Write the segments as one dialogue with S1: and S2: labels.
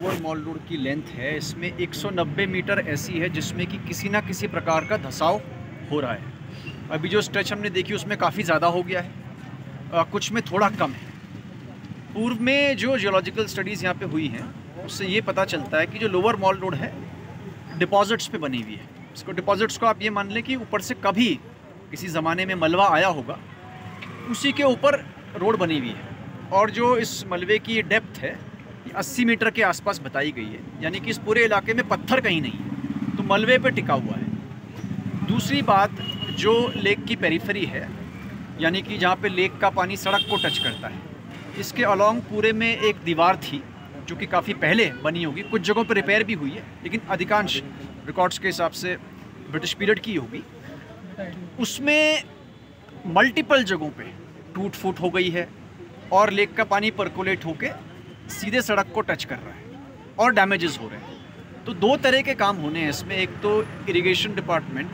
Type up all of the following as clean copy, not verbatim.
S1: Lower mall road की length है, इसमें 190 मीटर ऐसी है जिसमें कि किसी ना किसी प्रकार का धंसाव हो रहा है। अभी जो स्ट्रेच हमने देखी उसमें काफ़ी ज़्यादा हो गया है, कुछ में थोड़ा कम है। पूर्व में जो जियोलॉजिकल स्टडीज़ यहाँ पे हुई हैं उससे ये पता चलता है कि जो लोअर मॉल रोड है डिपॉजिट्स पे बनी हुई है। इसको डिपॉजिट्स को आप ये मान लें कि ऊपर से कभी किसी ज़माने में मलबा आया होगा, उसी के ऊपर रोड बनी हुई है। और जो इस मलबे की डेप्थ है 80 मीटर के आसपास बताई गई है, यानी कि इस पूरे इलाके में पत्थर कहीं नहीं है, तो मलबे पे टिका हुआ है। दूसरी बात, जो लेक की पेरिफेरी है, यानी कि जहाँ पे लेक का पानी सड़क को टच करता है, इसके अलॉन्ग पूरे में एक दीवार थी जो कि काफ़ी पहले बनी होगी, कुछ जगहों पर रिपेयर भी हुई है, लेकिन अधिकांश रिकॉर्ड्स के हिसाब से ब्रिटिश पीरियड की होगी। उसमें मल्टीपल जगहों पे टूट फूट हो गई है और लेक का पानी परकोलेट होके सीधे सड़क को टच कर रहा है और डैमेजेस हो रहे हैं। तो दो तरह के काम होने हैं इसमें। एक तो इरिगेशन डिपार्टमेंट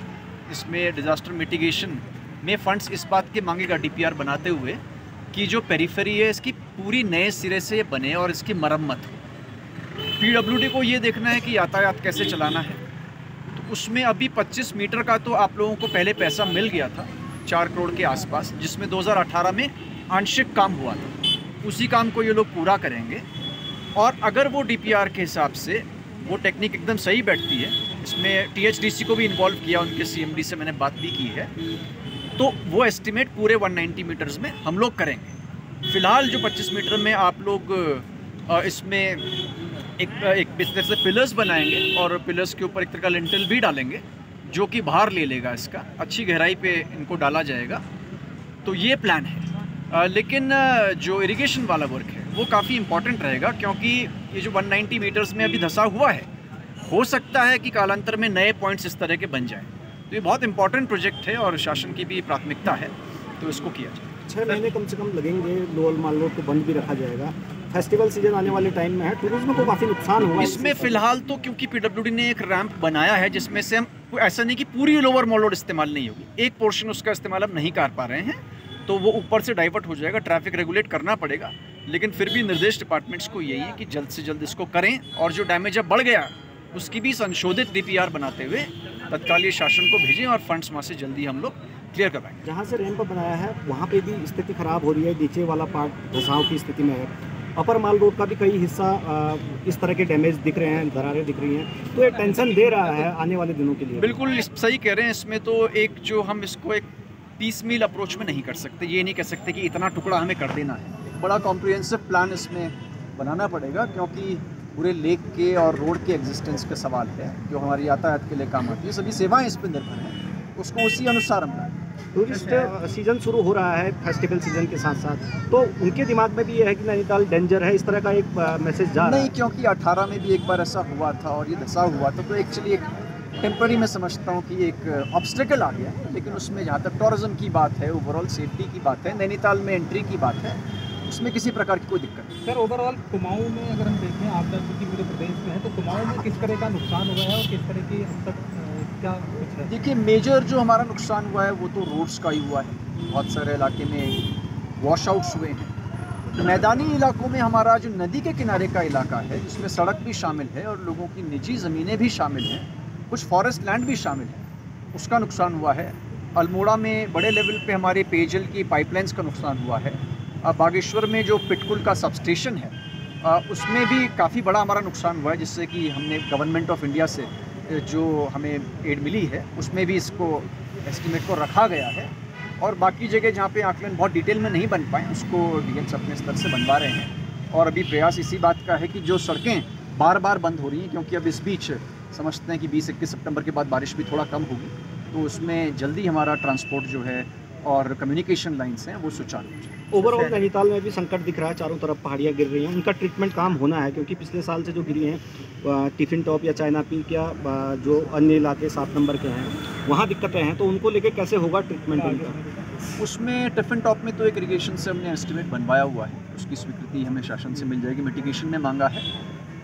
S1: इसमें डिज़ास्टर मिटिगेशन में फंड्स इस बात के मांगेगा डीपीआर बनाते हुए कि जो पेरिफेरी है इसकी पूरी नए सिरे से बने और इसकी मरम्मत हो। पीडब्ल्यूडी को ये देखना है कि यातायात कैसे चलाना है, तो उसमें अभी 25 मीटर का तो आप लोगों को पहले पैसा मिल गया था 4 करोड़ के आसपास, जिसमें 2018 में आंशिक काम हुआ था। उसी काम को ये लोग पूरा करेंगे और अगर वो डीपीआर के हिसाब से वो टेक्निक एकदम सही बैठती है, इसमें टीएचडीसी को भी इन्वॉल्व किया, उनके सीएमडी से मैंने बात भी की है, तो वो एस्टिमेट पूरे 190 मीटर्स में हम लोग करेंगे। फ़िलहाल जो 25 मीटर में आप लोग इसमें एक तरह से पिलर्स बनाएंगे और पिलर्स के ऊपर एक तरह का लिंटल भी डालेंगे जो कि बाहर ले लेगा, इसका अच्छी गहराई पे इनको डाला जाएगा। तो ये प्लान है। लेकिन जो इरिगेशन वाला वर्क है वो काफ़ी इम्पॉर्टेंट रहेगा, क्योंकि ये जो 190 मीटर्स में अभी धंसा हुआ है, हो सकता है कि कालांतर में नए पॉइंट्स इस तरह के बन जाएं। तो ये बहुत इंपॉर्टेंट प्रोजेक्ट है और शासन की भी प्राथमिकता है, तो इसको किया जाए।
S2: 6 महीने कम से कम लगेंगे। लोअर मॉल रोड को बंद भी रखा जाएगा। फेस्टिवल सीजन आने वाले टाइम में है, टूरिज्म को काफ़ी नुकसान हुआ
S1: इसमें फ़िलहाल तो, क्योंकि पीडब्ल्यूडी ने एक रैंप बनाया है जिसमें से हम, ऐसा नहीं कि पूरी लोअर मॉल रोड इस्तेमाल नहीं होगी, एक पोर्शन उसका इस्तेमाल हम नहीं कर पा रहे हैं, तो वो ऊपर से डाइवर्ट हो जाएगा, ट्रैफिक रेगुलेट करना पड़ेगा। लेकिन फिर भी निर्देश डिपार्टमेंट्स को यही है कि जल्द से जल्द इसको करें और जो डैमेज अब बढ़ गया उसकी भी संशोधित डीपीआर बनाते हुए तत्कालीन शासन को भेजें और फंड्स वहाँ से जल्दी हम लोग क्लियर करवाएंगे।
S2: जहाँ से रैंप बनाया है वहाँ पे भी स्थिति खराब हो रही है, नीचे वाला पार्ट धंसाव की स्थिति में है। अपर माल रोड का भी कई हिस्सा इस तरह के डैमेज दिख रहे हैं, दरारें दिख रही हैं, तो ये टेंशन दे रहा है आने वाले दिनों के लिए।
S1: बिल्कुल सही कह रहे हैं। इसमें तो एक जो हम इसको एक पीस मील अप्रोच में नहीं कर सकते, ये नहीं कह सकते कि इतना टुकड़ा हमें कर देना है। बड़ा कॉम्प्रिहेंसिव प्लान इसमें बनाना पड़ेगा, क्योंकि पूरे लेक के और रोड के एग्जिस्टेंस का सवाल है जो हमारी यातायात के लिए काम आती है। सभी सेवाएं इस पर निर्भर हैं, उसको उसी अनुसार हम करें।
S2: टूरिस्ट सीजन शुरू हो रहा है फेस्टिवल सीजन के साथ साथ, तो उनके दिमाग में भी ये है कि नैनीताल डेंजर है, इस तरह का एक मैसेज जा रहा है।
S1: नहीं, क्योंकि 18 में भी एक बार ऐसा हुआ था और ये धंसा हुआ था, तो एक्चुअली एक टेम्पररी मैं समझता हूँ कि एक ऑब्स्टेकल आ गया है। लेकिन उसमें जहाँ तक टूरिज्म की बात है, ओवरऑल सेफ्टी की बात है, नैनीताल में एंट्री की बात है, उसमें किसी प्रकार की कोई दिक्कत नहीं।
S3: सर, ओवरऑल कुमाऊं में अगर हम देखें, आप चूँकि पूरे प्रदेश में है, तो कुमाऊं में किस तरह का नुकसान हुआ है और किस तरह की अब तक क्या कुछ है?
S1: देखिए, मेजर जो हमारा नुकसान हुआ है वो तो रोड्स का ही हुआ है। बहुत सारे इलाके में वॉश आउट्स हुए हैं। मैदानी इलाकों में हमारा जो नदी के किनारे का इलाका है, जिसमें सड़क भी शामिल है और लोगों की निजी ज़मीनें भी शामिल हैं, कुछ फॉरेस्ट लैंड भी शामिल है, उसका नुकसान हुआ है। अल्मोड़ा में बड़े लेवल पे हमारे पेयजल की पाइपलाइंस का नुकसान हुआ है। बागेश्वर में जो पिटकुल का सबस्टेशन है उसमें भी काफ़ी बड़ा हमारा नुकसान हुआ है, जिससे कि हमने गवर्नमेंट ऑफ इंडिया से जो हमें एड मिली है उसमें भी इसको एस्टिमेट को रखा गया है। और बाकी जगह जहाँ पे आकलन बहुत डिटेल में नहीं बन पाए, उसको डीएम्स अपने स्तर से बनवा रहे हैं। और अभी प्रयास इसी बात का है कि जो सड़कें बार बार बंद हो रही हैं, क्योंकि अब इस बीच समझते हैं कि 20-21 सितंबर के बाद बारिश भी थोड़ा कम होगी, तो उसमें जल्दी हमारा ट्रांसपोर्ट जो है और कम्युनिकेशन लाइन्स हैं वो सुचारू हो जाए।
S2: ओवरऑल नैनीताल में भी संकट दिख रहा है, चारों तरफ पहाड़ियाँ गिर रही हैं, उनका ट्रीटमेंट काम होना है, क्योंकि पिछले साल से जो गिरी हैं टिफिन टॉप या चाइना पीक या जो अन्य इलाके 7 नंबर के हैं वहाँ दिक्कतें हैं, तो उनको लेके कैसे होगा ट्रीटमेंट उनका?
S1: उसमें टिफिन टॉप में तो एक इरिगेशन से हमने एस्टिमेट बनवाया हुआ है, उसकी स्वीकृति हमें शासन से मिल जाएगी, मिटिगेशन में मांगा है।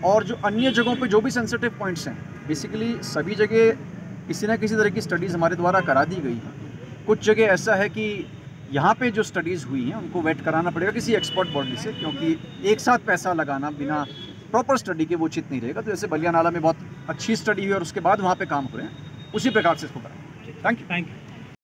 S1: और जो अन्य जगहों पे जो भी सेंसिटिव पॉइंट्स हैं, बेसिकली सभी जगह किसी न किसी तरह की स्टडीज़ हमारे द्वारा करा दी गई हैं। कुछ जगह ऐसा है कि यहाँ पे जो स्टडीज़ हुई हैं उनको वेट कराना पड़ेगा किसी एक्सपर्ट बॉडी से, क्योंकि एक साथ पैसा लगाना बिना प्रॉपर स्टडी के वो उचित नहीं रहेगा। तो जैसे बलिया नाला में बहुत अच्छी स्टडी हुई और उसके बाद वहाँ पे काम हो रहे हैं, उसी प्रकार से इसको करें। Thank you.